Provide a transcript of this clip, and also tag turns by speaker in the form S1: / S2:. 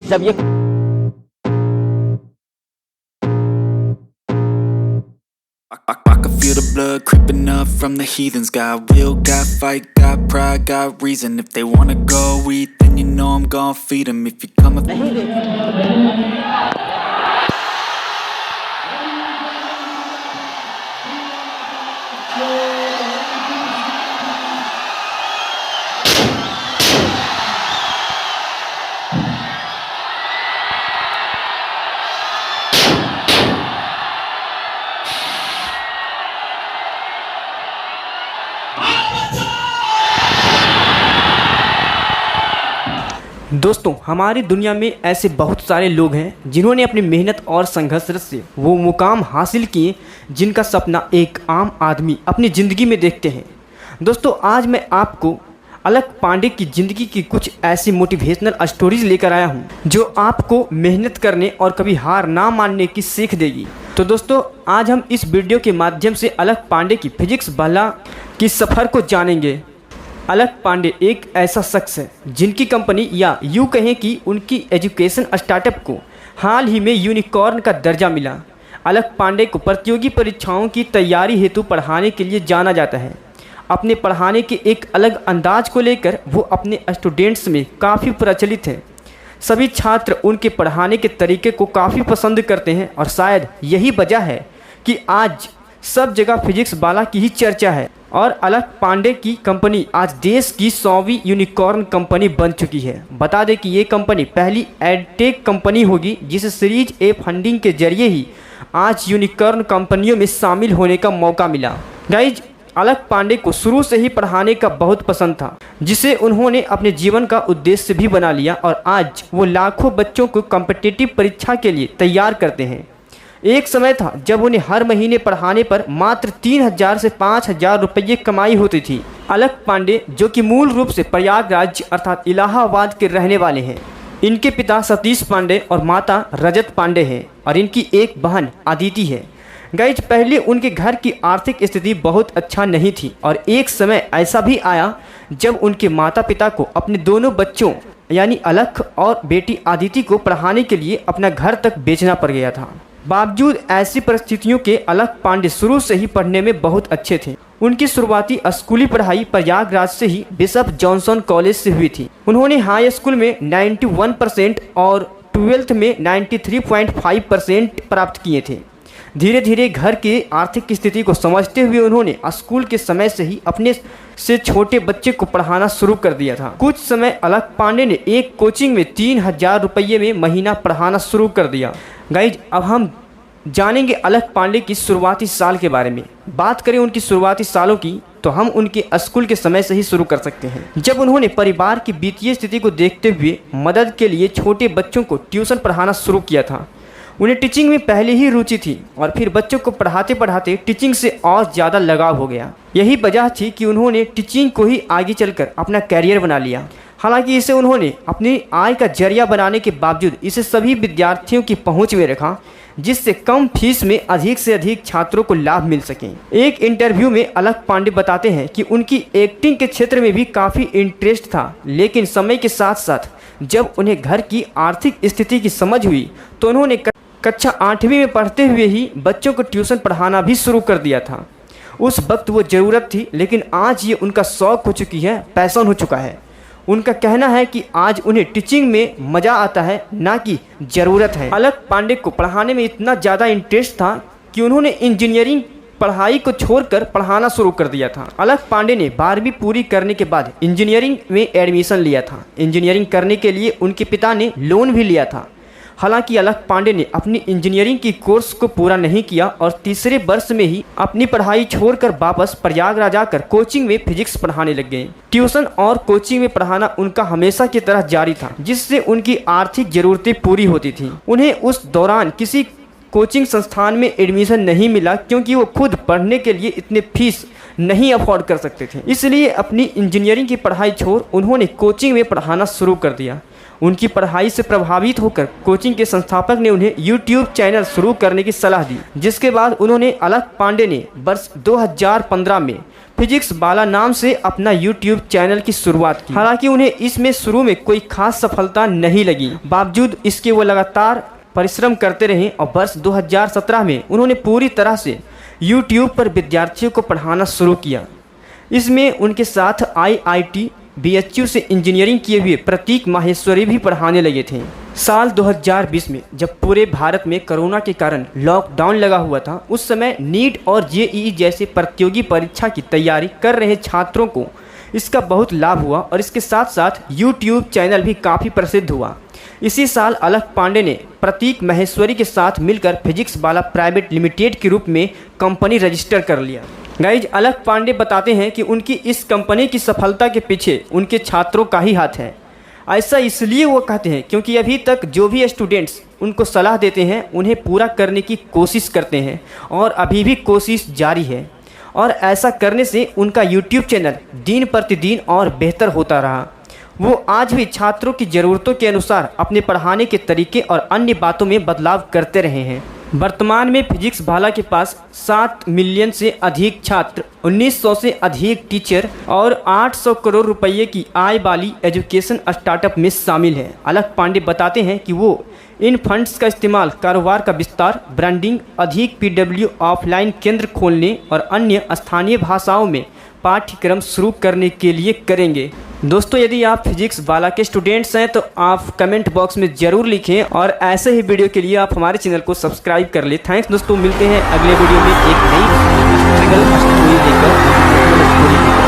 S1: जब ये
S2: I can feel the blood creeping up from the heathens. Got will, got fight, got pride, got reason. If they wanna go eat, then you know I'm gon' feed them. If you come
S1: दोस्तों, हमारी दुनिया में ऐसे बहुत सारे लोग हैं जिन्होंने अपनी मेहनत और संघर्ष से वो मुकाम हासिल किए जिनका सपना एक आम आदमी अपनी ज़िंदगी में देखते हैं। दोस्तों, आज मैं आपको अलख पांडे की ज़िंदगी की कुछ ऐसी मोटिवेशनल स्टोरीज लेकर आया हूं जो आपको मेहनत करने और कभी हार ना मानने की सीख देगी। तो दोस्तों, आज हम इस वीडियो के माध्यम से अलख पांडे की फिजिक्स बाला की सफ़र को जानेंगे। अलख पांडे एक ऐसा शख्स है जिनकी कंपनी या यूँ कहें कि उनकी एजुकेशन स्टार्टअप को हाल ही में यूनिकॉर्न का दर्जा मिला। अलख पांडे को प्रतियोगी परीक्षाओं की तैयारी हेतु पढ़ाने के लिए जाना जाता है। अपने पढ़ाने के एक अलग अंदाज को लेकर वो अपने स्टूडेंट्स में काफ़ी प्रचलित है। सभी छात्र उनके पढ़ाने के तरीके को काफ़ी पसंद करते हैं और शायद यही वजह है कि आज सब जगह फिजिक्स बाला की ही चर्चा है और अलख पांडे की कंपनी आज देश की 100वीं यूनिकॉर्न कंपनी बन चुकी है। बता दें कि ये कंपनी पहली एडटेक कंपनी होगी जिसे सीरीज ए फंडिंग के जरिए ही आज यूनिकॉर्न कंपनियों में शामिल होने का मौका मिला। गाइज, अलख पांडे को शुरू से ही पढ़ाने का बहुत पसंद था, जिसे उन्होंने अपने जीवन का उद्देश्य भी बना लिया और आज वो लाखों बच्चों को कॉम्पिटिटिव परीक्षा के लिए तैयार करते हैं। एक समय था जब उन्हें हर महीने पढ़ाने पर मात्र 3000 से 5000 रुपये कमाई होती थी। अलख पांडे, जो कि मूल रूप से प्रयागराज अर्थात इलाहाबाद के रहने वाले हैं, इनके पिता सतीश पांडे और माता रजत पांडे हैं और इनकी एक बहन अदिति है। गाइज, पहले उनके घर की आर्थिक स्थिति बहुत अच्छा नहीं थी और एक समय ऐसा भी आया जब उनके माता पिता को अपने दोनों बच्चों यानी अलख और बेटी अदिति को पढ़ाने के लिए अपना घर तक बेचना पड़ गया था। बावजूद ऐसी परिस्थितियों के अलख पांडे शुरू से ही पढ़ने में बहुत अच्छे थे। उनकी शुरुआती स्कूली पढ़ाई प्रयागराज से ही बिशप जॉनसन कॉलेज से हुई थी। उन्होंने हाई स्कूल में 91% और 12th में 93.5% प्राप्त किए थे। धीरे धीरे घर के आर्थिक स्थिति को समझते हुए उन्होंने स्कूल के समय से ही अपने से छोटे बच्चे को पढ़ाना शुरू कर दिया था। कुछ समय अलख पांडे ने एक कोचिंग में 3000 रुपये में महीना पढ़ाना शुरू कर दिया। गाइज, अब हम जानेंगे अलख पांडे की शुरुआती साल के बारे में। बात करें उनकी शुरुआती सालों की तो हम उनके स्कूल के समय से ही शुरू कर सकते हैं, जब उन्होंने परिवार की वित्तीय स्थिति को देखते हुए मदद के लिए छोटे बच्चों को ट्यूशन पढ़ाना शुरू किया था। उन्हें टीचिंग में पहले ही रुचि थी और फिर बच्चों को पढ़ाते पढ़ाते टीचिंग से और ज़्यादा लगाव हो गया। यही वजह थी कि उन्होंने टीचिंग को ही आगे चलकर अपना कैरियर बना लिया। हालांकि इसे उन्होंने अपनी आय का जरिया बनाने के बावजूद इसे सभी विद्यार्थियों की पहुंच में रखा, जिससे कम फीस में अधिक से अधिक छात्रों को लाभ मिल सके। एक इंटरव्यू में अलख पांडे बताते हैं कि उनकी एक्टिंग के क्षेत्र में भी काफ़ी इंटरेस्ट था, लेकिन समय के साथ साथ जब उन्हें घर की आर्थिक स्थिति की समझ हुई तो उन्होंने कक्षा 8वीं में पढ़ते हुए ही बच्चों को ट्यूशन पढ़ाना भी शुरू कर दिया था। उस वक्त वो ज़रूरत थी, लेकिन आज ये उनका शौक़ हो चुकी है, पैशन हो चुका है। उनका कहना है कि आज उन्हें टीचिंग में मज़ा आता है, ना कि ज़रूरत है। अलख पांडे को पढ़ाने में इतना ज़्यादा इंटरेस्ट था कि उन्होंने इंजीनियरिंग पढ़ाई को छोड़कर पढ़ाना शुरू कर दिया था। अलख पांडे ने 12वीं पूरी करने के बाद इंजीनियरिंग में एडमिशन लिया था। इंजीनियरिंग करने के लिए उनके पिता ने लोन भी लिया था। हालांकि अलख पांडे ने अपनी इंजीनियरिंग की कोर्स को पूरा नहीं किया और तीसरे वर्ष में ही अपनी पढ़ाई छोड़कर वापस प्रयागराज आकर कोचिंग में फिजिक्स पढ़ाने लग गए। ट्यूशन और कोचिंग में पढ़ाना उनका हमेशा की तरह जारी था, जिससे उनकी आर्थिक ज़रूरतें पूरी होती थीं। उन्हें उस दौरान किसी कोचिंग संस्थान में एडमिशन नहीं मिला क्योंकि वो खुद पढ़ने के लिए इतने फीस नहीं अफोर्ड कर सकते थे। इसलिए अपनी इंजीनियरिंग की पढ़ाई छोड़ उन्होंने कोचिंग में पढ़ाना शुरू कर दिया। उनकी पढ़ाई से प्रभावित होकर कोचिंग के संस्थापक ने उन्हें यूट्यूब चैनल शुरू करने की सलाह दी, जिसके बाद उन्होंने अलख पांडे ने वर्ष 2015 में फिजिक्स बाला नाम से अपना यूट्यूब चैनल की शुरुआत की। हालांकि उन्हें इसमें शुरू में कोई खास सफलता नहीं लगी, बावजूद इसके वो लगातार परिश्रम करते रहे और वर्ष 2017 में उन्होंने पूरी तरह से यूट्यूब पर विद्यार्थियों को पढ़ाना शुरू किया। इसमें उनके साथ IIT BHU से इंजीनियरिंग किए हुए प्रतीक माहेश्वरी भी पढ़ाने लगे थे। साल 2020 में जब पूरे भारत में कोरोना के कारण लॉकडाउन लगा हुआ था, उस समय नीट और JEE जैसे प्रतियोगी परीक्षा की तैयारी कर रहे छात्रों को इसका बहुत लाभ हुआ और इसके साथ साथ यूट्यूब चैनल भी काफ़ी प्रसिद्ध हुआ। इसी साल अलख पांडे ने प्रतीक माहेश्वरी के साथ मिलकर फिजिक्स बाला प्राइवेट लिमिटेड के रूप में कंपनी रजिस्टर कर लिया। गाइज, अलख पांडे बताते हैं कि उनकी इस कंपनी की सफलता के पीछे उनके छात्रों का ही हाथ है। ऐसा इसलिए वो कहते हैं क्योंकि अभी तक जो भी स्टूडेंट्स उनको सलाह देते हैं उन्हें पूरा करने की कोशिश करते हैं और अभी भी कोशिश जारी है, और ऐसा करने से उनका यूट्यूब चैनल दिन प्रतिदिन और बेहतर होता रहा। वो आज भी छात्रों की ज़रूरतों के अनुसार अपने पढ़ाने के तरीके और अन्य बातों में बदलाव करते रहे हैं। वर्तमान में फिजिक्स बाला के पास 7 मिलियन से अधिक छात्र, 1900 से अधिक टीचर और 800 करोड़ रुपए की आय वाली एजुकेशन स्टार्टअप में शामिल है। अलख पांडे बताते हैं कि वो इन फंड्स का इस्तेमाल कारोबार का विस्तार, ब्रांडिंग, अधिक PW ऑफलाइन केंद्र खोलने और अन्य स्थानीय भाषाओं में पाठ्यक्रम शुरू करने के लिए करेंगे। दोस्तों, यदि आप फिजिक्स बाला के स्टूडेंट्स हैं तो आप कमेंट बॉक्स में ज़रूर लिखें और ऐसे ही वीडियो के लिए आप हमारे चैनल को सब्सक्राइब कर लें। थैंक्स दोस्तों, मिलते हैं अगले वीडियो में एक नई स्ट्रगल स्टोरी लेकर।